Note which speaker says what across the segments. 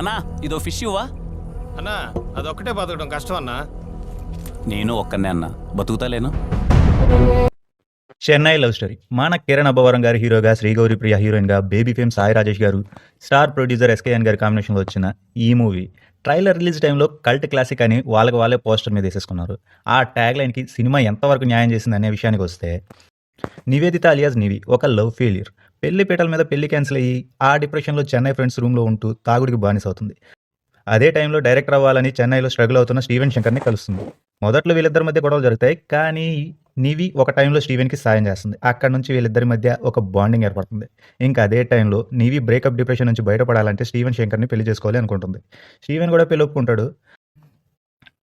Speaker 1: అన్నా ఇదో ఫిష్ ఇవ్వా.
Speaker 2: అన్నా అదొక్కటే బతకడం కష్టం అన్నా.
Speaker 1: నేను ఒక్కనే అన్నా, బతుకుతాలేను.
Speaker 3: Chennai love story. మన కిరణ్ అబ్బవరం గారు హీరోగా, శ్రీగౌరి ప్రియ హీరోయిన్గా, బేబీ ఫేమ్ సాయి రాజేష్ గారు, స్టార్ ప్రొడ్యూసర్ ఎస్కేఎన్ గారి కాంబినేషన్లో వచ్చిన ఈ మూవీ ట్రైలర్ రిలీజ్ టైంలో కల్ట్ క్లాసిక్ అని వాళ్ళే పోస్టర్ మీద వేసేసుకున్నారు. ఆ ట్యాగ్ లైన్కి సినిమా ఎంతవరకు న్యాయం చేసింది అనే విషయానికి వస్తే, నివేదిత అలియాస్ నివి ఒక లవ్ ఫెయిల్యూర్. పెళ్లి పీటల మీద పెళ్లి క్యాన్సిల్ అయ్యి ఆ డిప్రెషన్లో చెన్నై ఫ్రెండ్స్ రూమ్లో ఉంటూ తాగుడికి బానిస అవుతుంది. అదే టైంలో డైరెక్టర్ అవ్వాలని చెన్నైలో స్ట్రగుల్ అవుతున్న స్టీవెన్ శంకర్ని కలుస్తుంది. మొదట్లో వీళ్ళిద్దరి మధ్య గొడవలు జరుగుతాయి, కానీ నివి ఒక టైంలో స్టీవెన్కి సాయం చేస్తుంది. అక్కడ నుంచి వీళ్ళిద్దరి మధ్య ఒక బాండింగ్ ఏర్పడుతుంది. ఇంకా అదే టైంలో నివి బ్రేకప్ డిప్రెషన్ నుంచి బయటపడాలంటే స్టీవెన్ శంకర్ని పెళ్లి చేసుకోవాలి అనుకుంటుంది. స్టీవెన్ కూడా పెళ్లి ఒప్పుకుంటాడు,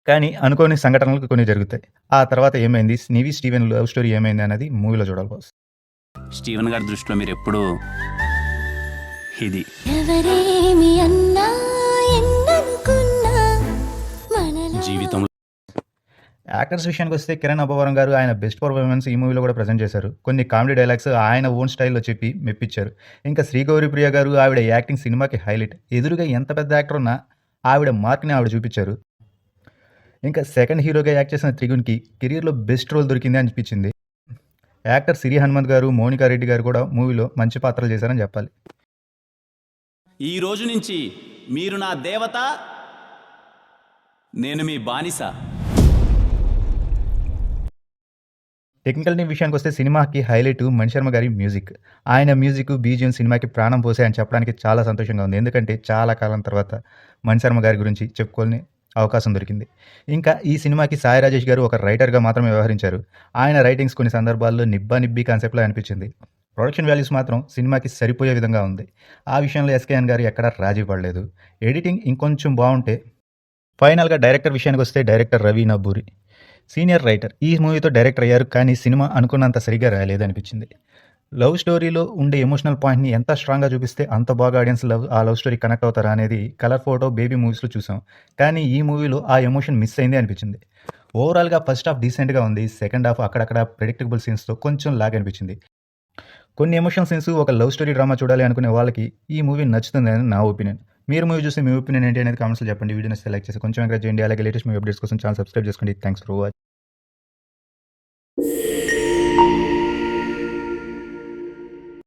Speaker 3: కానీ అనుకోని సంఘటనలు కొన్ని జరుగుతాయి. ఆ తర్వాత ఏమైంది, నివి స్టీవెన్ లవ్ స్టోరీ ఏమైంది అనేది మూవీలో చూడాలి బాస్.
Speaker 1: స్టీవెన్ గారి దృష్టిలో మీరు ఎప్పుడు ఇది జీవితంలో.
Speaker 3: యాక్టర్స్ విషయానికి వస్తే కిరణ్ అబ్బవరం గారు ఆయన బెస్ట్ పర్ఫార్మెన్స్ ఈ మూవీలో కూడా ప్రజెంట్ చేశారు. కొన్ని కామెడీ డైలాగ్స్ ఆయన ఓన్ స్టైల్లో చెప్పి మెప్పించారు. ఇంకా శ్రీగౌరి ప్రియ గారు ఆవిడ యాక్టింగ్ సినిమాకి హైలైట్. ఎదురుగా ఎంత పెద్ద యాక్టర్ ఉన్నా ఆవిడ మార్క్ని ఆవిడ చూపించారు. ఇంకా సెకండ్ హీరోగా యాక్ట్ చేసిన త్రిగుణ్కి కెరీర్లో బెస్ట్ రోల్ దొరికింది అనిపించింది. యాక్టర్ సిరి హనుమంత్ గారు, మౌనికా రెడ్డి గారు కూడా మూవీలో మంచి పాత్రలు చేశారని చెప్పాలి.
Speaker 1: ఈ రోజు నుంచి మీరు నా దేవత, నేను మీ బానిస.
Speaker 3: టెక్నికల్ విషయానికి వస్తే సినిమాకి హైలైట్ మణిశర్మ గారి మ్యూజిక్. ఆయన మ్యూజిక్, బీజిఎం సినిమాకి ప్రాణం పోసే అని చెప్పడానికి చాలా సంతోషంగా ఉంది. ఎందుకంటే చాలా కాలం తర్వాత మణిశర్మ గారి గురించి చెప్పుకోని అవకాశం దొరికింది. ఇంకా ఈ సినిమాకి సాయి రాజేష్ గారు ఒక రైటర్గా మాత్రమే వ్యవహరించారు. ఆయన రైటింగ్స్ కొన్ని సందర్భాల్లో నిబ్బా కాన్సెప్ట్లో అనిపించింది. ప్రొడక్షన్ వాల్యూస్ మాత్రం సినిమాకి సరిపోయే విధంగా ఉంది. ఆ విషయంలో ఎస్కేఎన్ గారు ఎక్కడా రాజీ పడలేదు. ఎడిటింగ్ ఇంకొంచెం బాగుంటే. ఫైనల్గా డైరెక్టర్ విషయానికి వస్తే డైరెక్టర్ రవి నబ్బూరి సీనియర్ రైటర్ ఈ మూవీతో డైరెక్టర్ అయ్యారు, కానీ సినిమా అనుకున్నంత సరిగ్గా రాలేదనిపించింది. లవ్ స్టోరీలో ఉండే ఎమోషనల్ పాయింట్ని ఎంత స్ట్రాంగ్గా చూపిస్తే అంత బాగా ఆడియన్స్ ఆ లవ్ స్టోరీ కనెక్ట్ అవుతారా అనేది కలర్ ఫోటో, బేబీ మూవీస్లో చూసాం, కానీ ఈ మూవీలో ఆ ఎమోషన్ మిస్ అయింది అనిపించింది. ఓవరాల్గా ఫస్ట్ హాఫ్ డీసెంట్గా ఉంది, సెకండ్ హాఫ్ అక్కడక్కడ ప్రెడిక్టబుల్ సీన్స్తో కొంచెం లాగ్ అనిపించింది. కొన్ని ఎమోషనల్ సీన్స్, ఒక లవ్ స్టోరీ డ్రామా చూడాలి అనుకునే వాళ్ళకి ఈ మూవీ నచ్చుతుందని నా ఒపీనియన్. మీరు మూవీ చూస్తే మీ ఒపీనియన్ ఏంటి అనేది కామెంట్స్లో చెప్పండి. వీడియో నచ్చితే లైక్ చేసి కొంచెం ఎంకరేజ్ చేయండి. అలాగే లేటెస్ట్ మూవీ అప్డేట్స్ కోసం ఛానల్ సబ్స్క్రైబ్ చేసుకోండి. Thanks for watching.